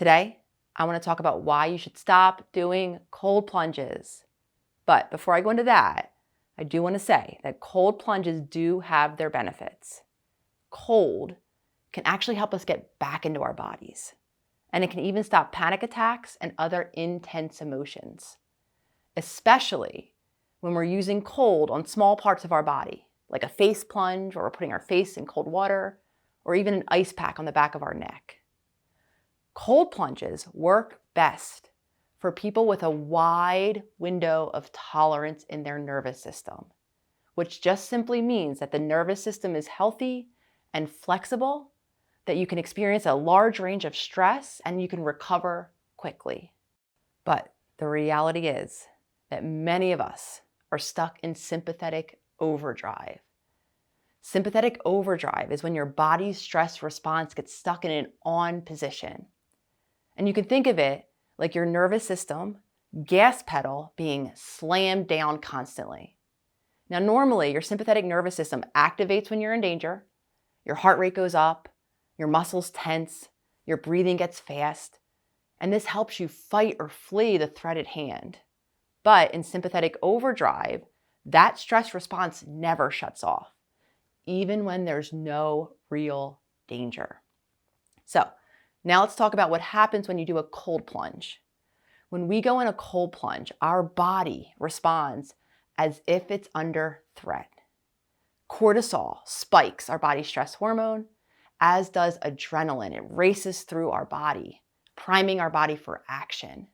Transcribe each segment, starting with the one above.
Today, I want to talk about why you should stop doing cold plunges. But before I go into that, I do want to say that cold plunges do have their benefits. Cold can actually help us get back into our bodies, and it can even stop panic attacks and other intense emotions, especially when we're using cold on small parts of our body, like a face plunge, or we're putting our face in cold water, or even an ice pack on the back of our neck. Cold plunges work best for people with a wide window of tolerance in their nervous system, which just simply means that the nervous system is healthy and flexible, that you can experience a large range of stress and you can recover quickly. But the reality is that many of us are stuck in sympathetic overdrive. Sympathetic overdrive is when your body's stress response gets stuck in an on position. And you can think of it like your nervous system gas pedal being slammed down constantly. Now, normally your sympathetic nervous system activates when you're in danger, your heart rate goes up, your muscles tense, your breathing gets fast, and this helps you fight or flee the threat at hand. But in sympathetic overdrive, that stress response never shuts off, even when there's no real danger. So now let's talk about what happens when you do a cold plunge. When we go in a cold plunge, our body responds as if it's under threat. Cortisol spikes, our body's stress hormone, as does adrenaline. It races through our body, priming our body for action.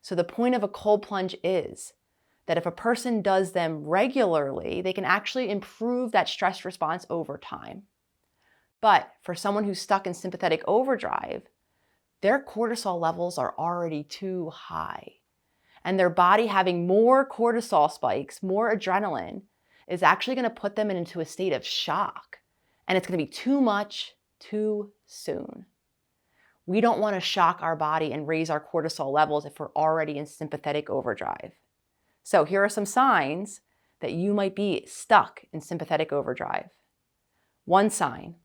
So the point of a cold plunge is that if a person does them regularly, they can actually improve that stress response over time. But for someone who's stuck in sympathetic overdrive, their cortisol levels are already too high. And their body having more cortisol spikes, more adrenaline, is actually going to put them into a state of shock. And it's going to be too much too soon. We don't want to shock our body and raise our cortisol levels if we're already in sympathetic overdrive. So here are some signs that you might be stuck in sympathetic overdrive. One sign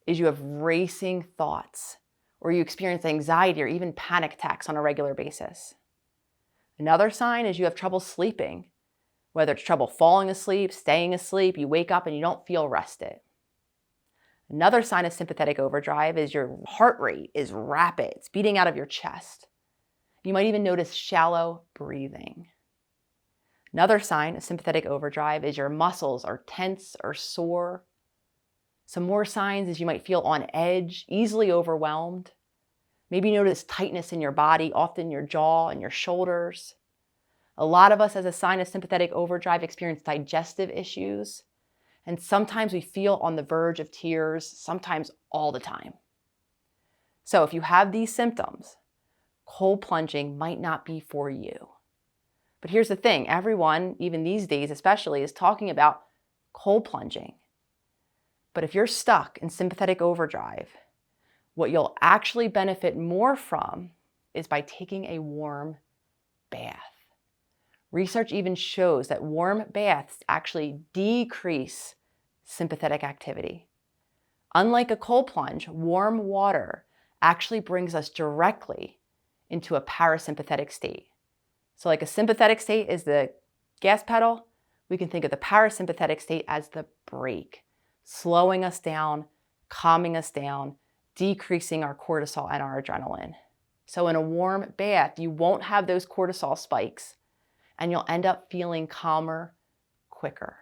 is you have racing thoughts, or you experience anxiety or even panic attacks on a regular basis. Another sign is you have trouble sleeping, whether it's trouble falling asleep, staying asleep, you wake up and you don't feel rested. Another sign of sympathetic overdrive is your heart rate is rapid, it's beating out of your chest. You might even notice shallow breathing. Another sign of sympathetic overdrive is your muscles are tense or sore. Some more signs is you might feel on edge, easily overwhelmed. Maybe you notice tightness in your body, often your jaw and your shoulders. A lot of us as a sign of sympathetic overdrive experience digestive issues. And sometimes we feel on the verge of tears, sometimes all the time. So if you have these symptoms, cold plunging might not be for you. But here's the thing, everyone, even these days especially, is talking about cold plunging. But if you're stuck in sympathetic overdrive, what you'll actually benefit more from is by taking a warm bath. Research even shows that warm baths actually decrease sympathetic activity. Unlike a cold plunge, warm water actually brings us directly into a parasympathetic state. So like a sympathetic state is the gas pedal, we can think of the parasympathetic state as the brake, slowing us down, calming us down, decreasing our cortisol and our adrenaline. So in a warm bath, you won't have those cortisol spikes and you'll end up feeling calmer quicker.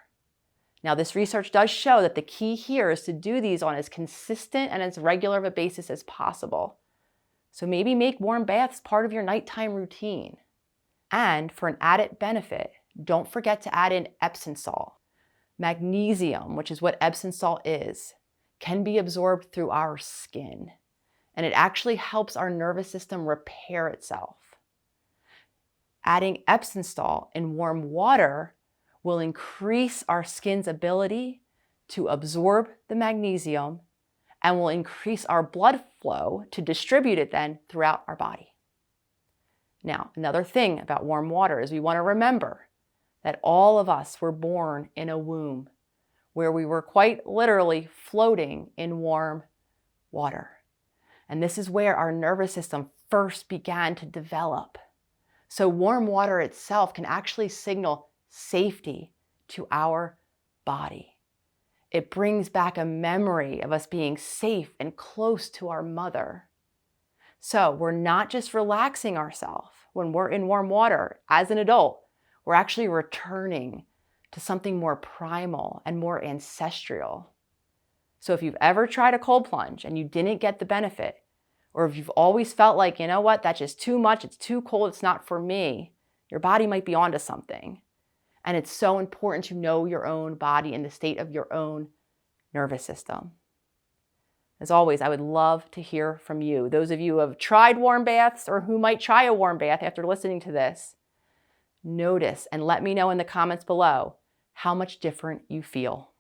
Now, this research does show that the key here is to do these on as consistent and as regular of a basis as possible. So maybe make warm baths part of your nighttime routine. And for an added benefit, don't forget to add in Epsom salt. Magnesium, which is what Epsom salt is, can be absorbed through our skin. And it actually helps our nervous system repair itself. Adding Epsom salt in warm water will increase our skin's ability to absorb the magnesium and will increase our blood flow to distribute it then throughout our body. Now, another thing about warm water is we want to remember that all of us were born in a womb where we were quite literally floating in warm water. And this is where our nervous system first began to develop. So warm water itself can actually signal safety to our body. It brings back a memory of us being safe and close to our mother. So we're not just relaxing ourselves when we're in warm water as an adult, we're actually returning to something more primal and more ancestral. So if you've ever tried a cold plunge and you didn't get the benefit, or if you've always felt like, you know what, that's just too much, it's too cold, it's not for me, your body might be onto something. And it's so important to know your own body and the state of your own nervous system. As always, I would love to hear from you. Those of you who have tried warm baths or who might try a warm bath after listening to this, notice and let me know in the comments below how much different you feel.